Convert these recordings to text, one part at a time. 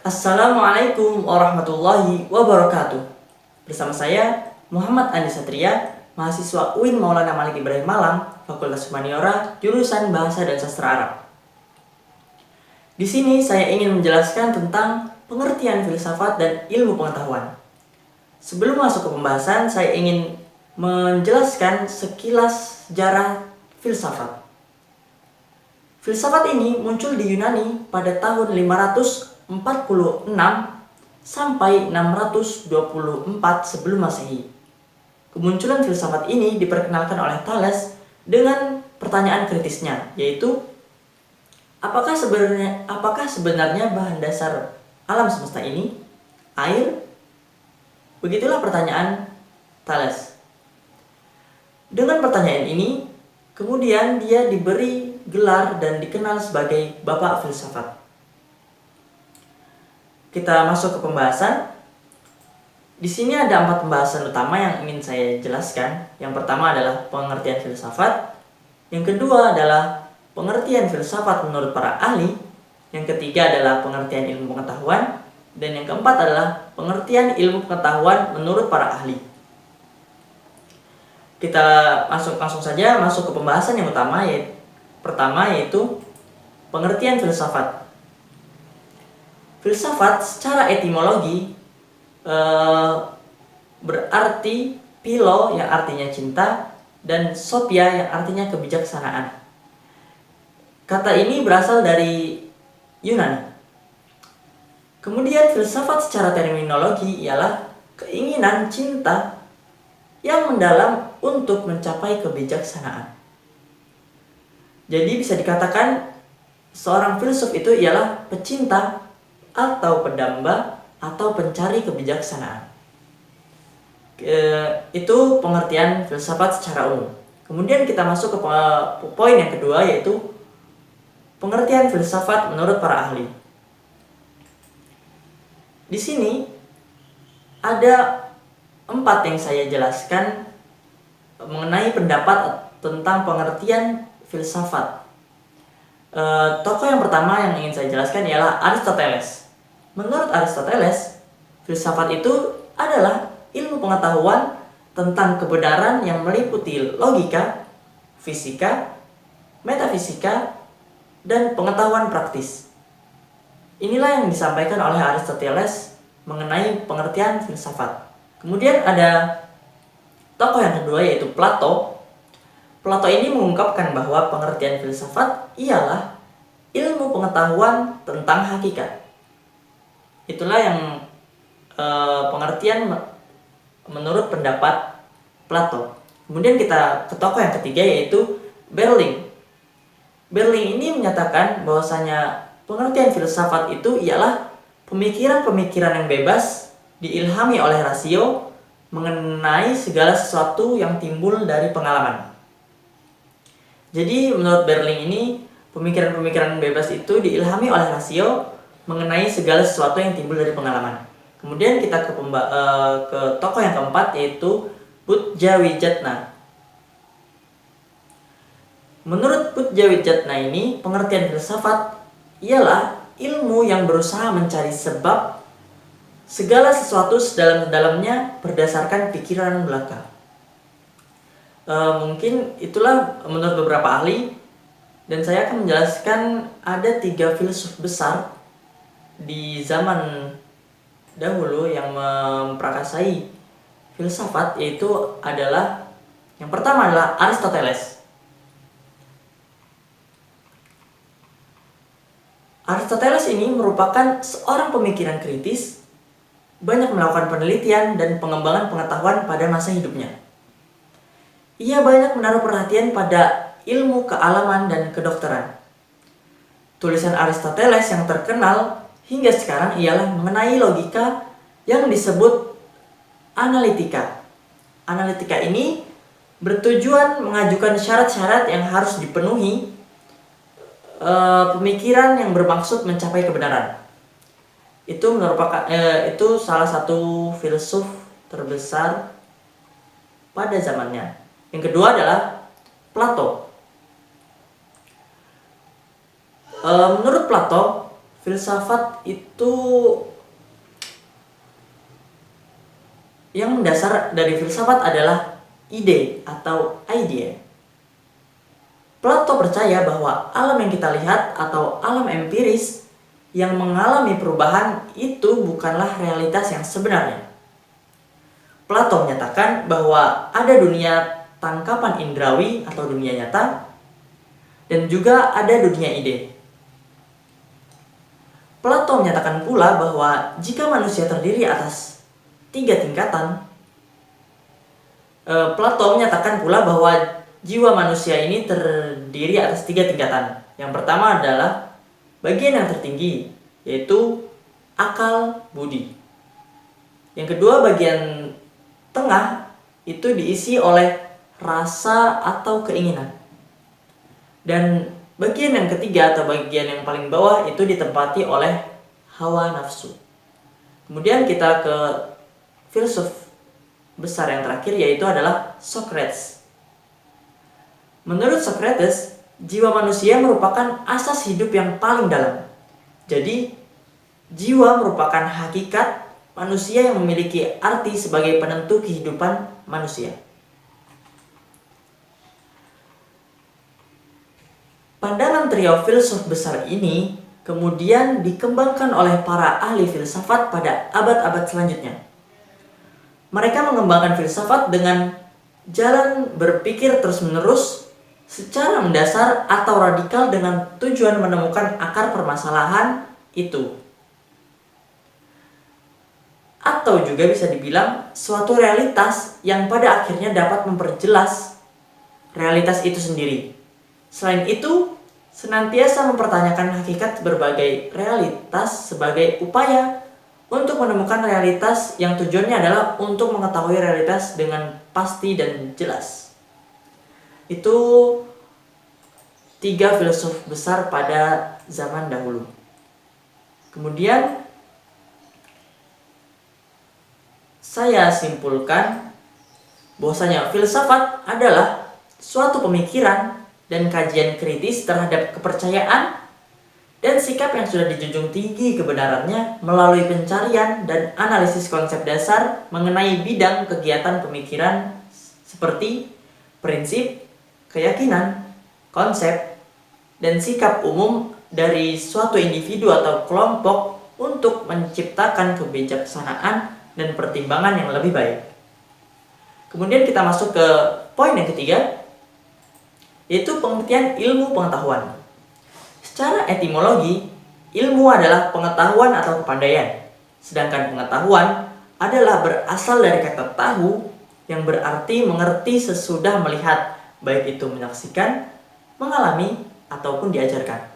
Assalamualaikum warahmatullahi wabarakatuh. Bersama saya Muhammad Andi Satria, mahasiswa UIN Maulana Malik Ibrahim Malang, Fakultas Humaniora, jurusan Bahasa dan Sastra Arab. Di sini saya ingin menjelaskan tentang pengertian filsafat dan ilmu pengetahuan. Sebelum masuk ke pembahasan, saya ingin menjelaskan sekilas sejarah filsafat. Filsafat ini muncul di Yunani pada tahun 546 sampai 624 sebelum Masehi. Kemunculan filsafat ini diperkenalkan oleh Thales dengan pertanyaan kritisnya, yaitu apakah sebenarnya bahan dasar alam semesta ini air? Begitulah pertanyaan Thales. Dengan pertanyaan ini, kemudian dia diberi gelar dan dikenal sebagai Bapak Filsafat. Kita masuk ke pembahasan. Di sini ada 4 pembahasan utama yang ingin saya jelaskan. Yang pertama adalah pengertian filsafat. Yang kedua adalah pengertian filsafat menurut para ahli. Yang ketiga adalah pengertian ilmu pengetahuan. Dan yang keempat adalah pengertian ilmu pengetahuan menurut para ahli. Kita langsung saja masuk ke pembahasan yang utama, yaitu pengertian filsafat. Filsafat secara etimologi berarti philo yang artinya cinta dan sophia yang artinya kebijaksanaan. Kata ini berasal dari Yunani. Kemudian filsafat secara terminologi ialah keinginan cinta yang mendalam untuk mencapai kebijaksanaan. Jadi bisa dikatakan seorang filsuf itu ialah pecinta atau pendamba atau pencari kebijaksanaan. Itu pengertian filsafat secara umum. Kemudian kita masuk ke poin yang kedua, yaitu pengertian filsafat menurut para ahli. Di sini ada 4 yang saya jelaskan mengenai pendapat tentang pengertian filsafat. Tokoh yang pertama yang ingin saya jelaskan ialah Aristoteles. Menurut Aristoteles, filsafat itu adalah ilmu pengetahuan tentang kebenaran yang meliputi logika, fisika, metafisika, dan pengetahuan praktis. Inilah yang disampaikan oleh Aristoteles mengenai pengertian filsafat. Kemudian ada tokoh yang kedua, yaitu Plato. Plato ini mengungkapkan bahwa pengertian filsafat ialah ilmu pengetahuan tentang hakikat. Itulah yang pengertian menurut pendapat Plato. Kemudian kita ke tokoh yang ketiga, yaitu Berling. Berling ini menyatakan bahwasanya pengertian filsafat itu ialah pemikiran-pemikiran yang bebas diilhami oleh rasio mengenai segala sesuatu yang timbul dari pengalaman. Jadi menurut Berling ini, pemikiran-pemikiran bebas itu diilhami oleh rasio mengenai segala sesuatu yang timbul dari pengalaman. Kemudian kita ke tokoh yang keempat, yaitu Buddhawijatna. Menurut Buddhawijatna ini, pengertian filsafat ialah ilmu yang berusaha mencari sebab segala sesuatu sedalam-dalamnya berdasarkan pikiran belaka. Mungkin itulah menurut beberapa ahli, dan saya akan menjelaskan ada 3 filsuf besar di zaman dahulu yang memprakarsai filsafat, yaitu adalah yang pertama adalah Aristoteles. Aristoteles ini merupakan seorang pemikiran kritis, banyak melakukan penelitian dan pengembangan pengetahuan pada masa hidupnya. Ia banyak menaruh perhatian pada ilmu kealaman dan kedokteran. Tulisan Aristoteles yang terkenal hingga sekarang ialah mengenai logika yang disebut analitika. Analitika ini bertujuan mengajukan syarat-syarat yang harus dipenuhi pemikiran yang bermaksud mencapai kebenaran. Itu salah satu filsuf terbesar pada zamannya. Yang kedua adalah Plato. Menurut Plato, filsafat itu, yang mendasar dari filsafat adalah ide atau idea. Plato percaya bahwa alam yang kita lihat atau alam empiris yang mengalami perubahan itu bukanlah realitas yang sebenarnya. Plato menyatakan bahwa ada dunia tangkapan indrawi atau dunia nyata, dan juga ada dunia ide. Plato menyatakan pula bahwa jika manusia terdiri atas 3 tingkatan, Plato menyatakan pula bahwa jiwa manusia ini terdiri atas 3 tingkatan. Yang pertama adalah bagian yang tertinggi, yaitu akal budi. Yang kedua, bagian tengah itu diisi oleh rasa atau keinginan. Dan bagian yang ketiga atau bagian yang paling bawah itu ditempati oleh hawa nafsu. Kemudian kita ke filsuf besar yang terakhir, yaitu adalah Socrates. Menurut Socrates, jiwa manusia merupakan asas hidup yang paling dalam. Jadi, jiwa merupakan hakikat manusia yang memiliki arti sebagai penentu kehidupan manusia. Pandangan trio filsuf besar ini kemudian dikembangkan oleh para ahli filsafat pada abad-abad selanjutnya. Mereka mengembangkan filsafat dengan jalan berpikir terus-menerus secara mendasar atau radikal dengan tujuan menemukan akar permasalahan itu. Atau juga bisa dibilang suatu realitas yang pada akhirnya dapat memperjelas realitas itu sendiri. Selain itu, senantiasa mempertanyakan hakikat berbagai realitas sebagai upaya untuk menemukan realitas yang tujuannya adalah untuk mengetahui realitas dengan pasti dan jelas. Itu 3 filsuf besar pada zaman dahulu. Kemudian saya simpulkan bahwasanya filsafat adalah suatu pemikiran dan kajian kritis terhadap kepercayaan dan sikap yang sudah dijunjung tinggi kebenarannya melalui pencarian dan analisis konsep dasar mengenai bidang kegiatan pemikiran seperti prinsip, keyakinan, konsep, dan sikap umum dari suatu individu atau kelompok untuk menciptakan kebijaksanaan dan pertimbangan yang lebih baik. Kemudian kita masuk ke poin yang ketiga, yaitu pengertian ilmu pengetahuan. Secara etimologi, ilmu adalah pengetahuan atau kepandaian, sedangkan pengetahuan adalah berasal dari kata tahu yang berarti mengerti sesudah melihat, baik itu menyaksikan, mengalami, ataupun diajarkan.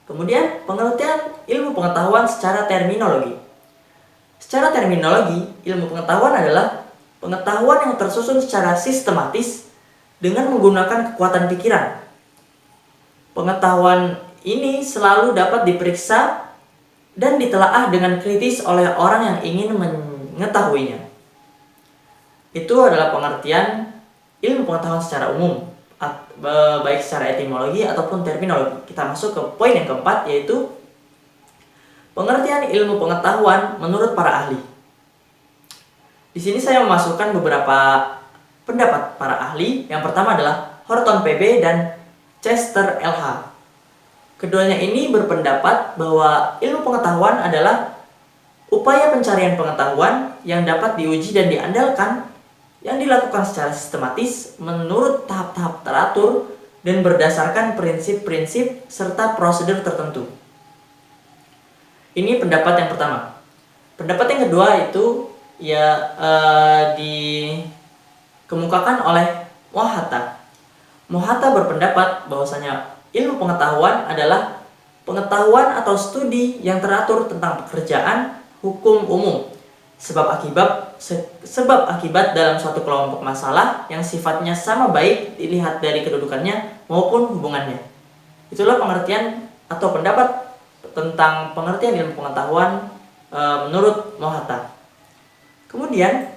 Kemudian pengertian ilmu pengetahuan secara terminologi. Secara terminologi, ilmu pengetahuan adalah pengetahuan yang tersusun secara sistematis dengan menggunakan kekuatan pikiran. Pengetahuan ini selalu dapat diperiksa dan ditelaah dengan kritis oleh orang yang ingin mengetahuinya. Itu adalah pengertian ilmu pengetahuan secara umum, baik secara etimologi ataupun terminologi. Kita masuk ke poin yang keempat, yaitu pengertian ilmu pengetahuan menurut para ahli. Di sini saya memasukkan beberapa pendapat para ahli. Yang pertama adalah Horton PB dan Chester LH. Keduanya ini berpendapat bahwa ilmu pengetahuan adalah upaya pencarian pengetahuan yang dapat diuji dan diandalkan, yang dilakukan secara sistematis menurut tahap-tahap teratur dan berdasarkan prinsip-prinsip serta prosedur tertentu. Ini pendapat yang pertama. Pendapat yang kedua itu dikemukakan oleh Mohata. Mohata berpendapat bahwasanya ilmu pengetahuan adalah pengetahuan atau studi yang teratur tentang pekerjaan hukum umum, sebab akibat dalam suatu kelompok masalah yang sifatnya sama baik dilihat dari kedudukannya maupun hubungannya. Itulah pengertian atau pendapat tentang pengertian ilmu pengetahuan menurut Mohata. Kemudian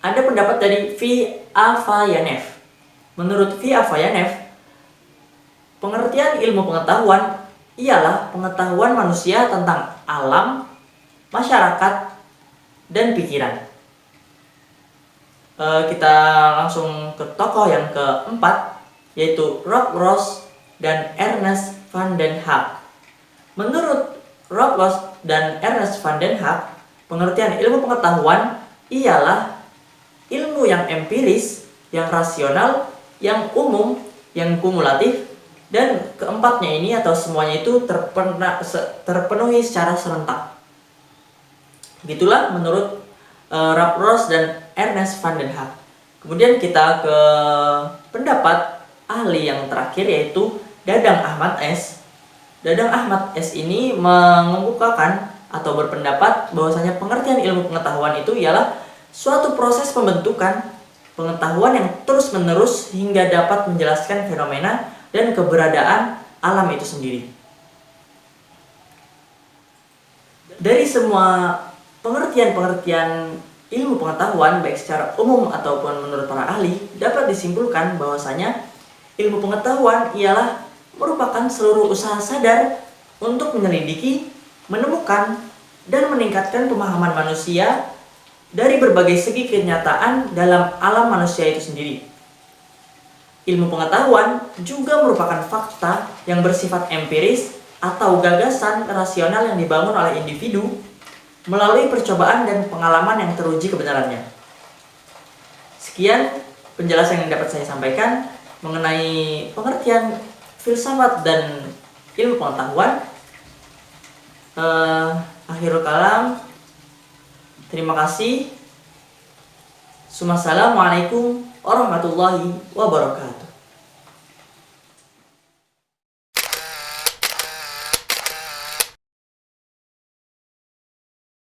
ada pendapat dari V. Avayanev. Menurut V. Avayanev, pengertian ilmu pengetahuan ialah pengetahuan manusia tentang alam, masyarakat, dan pikiran. Kita langsung ke tokoh yang keempat, yaitu Rob Ross dan Ernest van den Haag. Menurut Rob Ross dan Ernest van den Haag, pengertian ilmu pengetahuan ialah ilmu yang empiris, yang rasional, yang umum, yang kumulatif, dan keempatnya ini atau semuanya itu terpenuhi secara serentak. Begitulah menurut Rob Ross dan Ernest van den Haag. Kemudian kita ke pendapat ahli yang terakhir, yaitu Dadang Ahmad S. Dadang Ahmad S ini mengemukakan atau berpendapat bahwasanya pengertian ilmu pengetahuan itu ialah suatu proses pembentukan pengetahuan yang terus-menerus hingga dapat menjelaskan fenomena dan keberadaan alam itu sendiri. Dari semua pengertian-pengertian ilmu pengetahuan baik secara umum ataupun menurut para ahli, dapat disimpulkan bahwasanya ilmu pengetahuan ialah merupakan seluruh usaha sadar untuk menyelidiki, menemukan, dan meningkatkan pemahaman manusia dari berbagai segi kenyataan dalam alam manusia itu sendiri. Ilmu pengetahuan juga merupakan fakta yang bersifat empiris atau gagasan rasional yang dibangun oleh individu melalui percobaan dan pengalaman yang teruji kebenarannya. Sekian penjelasan yang dapat saya sampaikan mengenai pengertian filsafat dan ilmu pengetahuan. Akhirul kalam, terima kasih. Assalamualaikum warahmatullahi wabarakatuh.